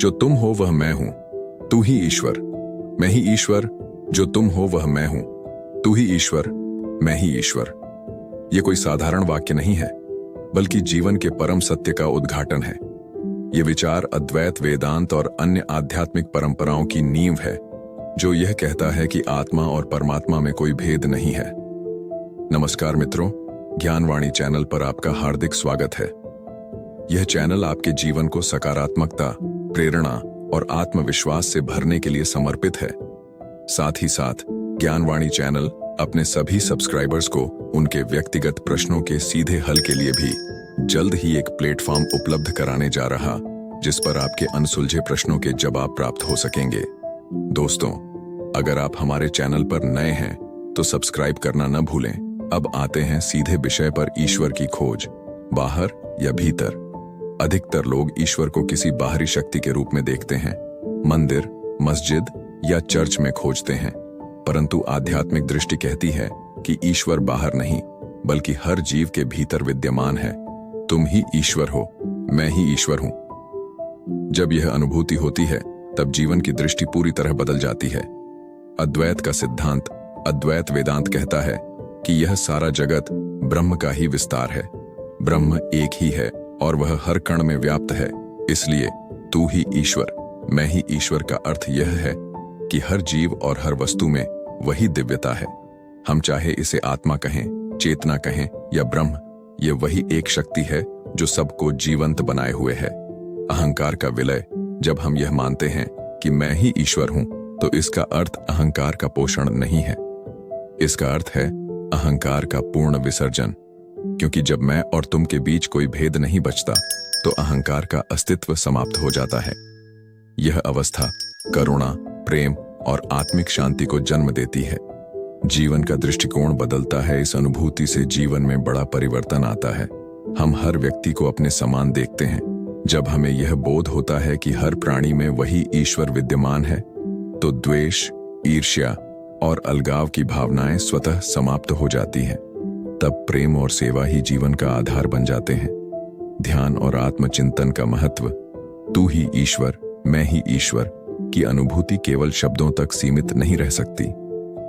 जो तुम हो वह मैं हूं, तू ही ईश्वर। मैं ही ईश्वर, जो तुम हो वह मैं हूं, तू ही ईश्वर, मैं ही ईश्वर। ये कोई साधारण वाक्य नहीं है, बल्कि जीवन के परम सत्य का उद्घाटन है। ये विचार अद्वैत, वेदांत और अन्य आध्यात्मिक परंपराओं की नींव है, जो यह कहता है कि आत्मा और परमात्मा में कोई भेद नहीं है। नमस्कार मित्रों, ज्ञानवाणी चैनल पर आपका हार्दिक स्वागत है। यह चैनल आपके जीवन को सकारात्मकता, प्रेरणा और आत्मविश्वास से भरने के लिए समर्पित है। साथ ही साथ ज्ञानवाणी चैनल अपने सभी सब्सक्राइबर्स को उनके व्यक्तिगत प्रश्नों के सीधे हल के लिए भी जल्द ही एक प्लेटफॉर्म उपलब्ध कराने जा रहा, जिस पर आपके अनसुलझे प्रश्नों के जवाब प्राप्त हो सकेंगे। दोस्तों, अगर आप हमारे चैनल पर नए हैं तो सब्सक्राइब करना न भूलें। अब आते हैं सीधे विषय पर। ईश्वर की खोज, बाहर या भीतर? अधिकतर लोग ईश्वर को किसी बाहरी शक्ति के रूप में देखते हैं, मंदिर, मस्जिद या चर्च में खोजते हैं। परंतु आध्यात्मिक दृष्टि कहती है कि ईश्वर बाहर नहीं, बल्कि हर जीव के भीतर विद्यमान है। तुम ही ईश्वर हो, मैं ही ईश्वर हूं। जब यह अनुभूति होती है, तब जीवन की दृष्टि पूरी तरह बदल जाती है। अद्वैत का सिद्धांत, अद्वैत वेदांत कहता है कि यह सारा जगत ब्रह्म का ही विस्तार है। ब्रह्म एक ही है और वह हर कण में व्याप्त है। इसलिए तू ही ईश्वर, मैं ही ईश्वर का अर्थ यह है कि हर जीव और हर वस्तु में वही दिव्यता है। हम चाहे इसे आत्मा कहें, चेतना कहें या ब्रह्म, ये वही एक शक्ति है जो सबको जीवंत बनाए हुए है। अहंकार का विलय। जब हम यह मानते हैं कि मैं ही ईश्वर हूं, तो इसका अर्थ अहंकार का पोषण नहीं है। इसका अर्थ है अहंकार का पूर्ण विसर्जन। क्योंकि जब मैं और तुम के बीच कोई भेद नहीं बचता, तो अहंकार का अस्तित्व समाप्त हो जाता है। यह अवस्था करुणा, प्रेम और आत्मिक शांति को जन्म देती है। जीवन का दृष्टिकोण बदलता है। इस अनुभूति से जीवन में बड़ा परिवर्तन आता है। हम हर व्यक्ति को अपने समान देखते हैं। जब हमें यह बोध होता है कि हर प्राणी में वही ईश्वर विद्यमान है, तो द्वेष, ईर्ष्या और अलगाव की भावनाएं स्वतः समाप्त हो जाती हैं। तब प्रेम और सेवा ही जीवन का आधार बन जाते हैं। ध्यान और आत्मचिंतन का महत्व। तू ही ईश्वर, मैं ही ईश्वर की अनुभूति केवल शब्दों तक सीमित नहीं रह सकती।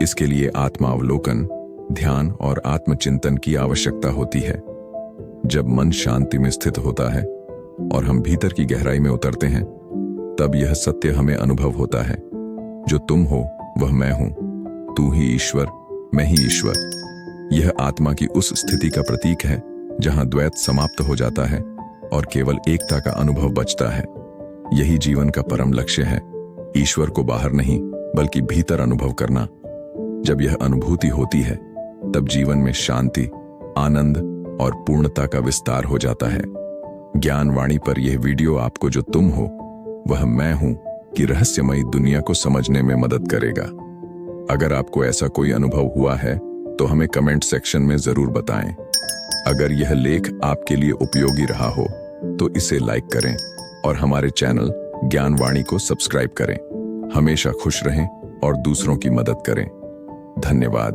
इसके लिए आत्मावलोकन, ध्यान और आत्मचिंतन की आवश्यकता होती है। जब मन शांति में स्थित होता है और हम भीतर की गहराई में उतरते हैं, तब यह सत्य हमें अनुभव होता है। जो तुम हो वह मैं हूं, तू ही ईश्वर, मैं ही ईश्वर। यह आत्मा की उस स्थिति का प्रतीक है जहां द्वैत समाप्त हो जाता है और केवल एकता का अनुभव बचता है। यही जीवन का परम लक्ष्य है, ईश्वर को बाहर नहीं बल्कि भीतर अनुभव करना। जब यह अनुभूति होती है, तब जीवन में शांति, आनंद और पूर्णता का विस्तार हो जाता है। ज्ञानवाणी पर यह वीडियो आपको जो तुम हो वह मैं हूं की रहस्यमयी दुनिया को समझने में मदद करेगा। अगर आपको ऐसा कोई अनुभव हुआ है तो हमें कमेंट सेक्शन में जरूर बताएं। अगर यह लेख आपके लिए उपयोगी रहा हो तो इसे लाइक करें और हमारे चैनल ज्ञानवाणी को सब्सक्राइब करें। हमेशा खुश रहें और दूसरों की मदद करें। धन्यवाद।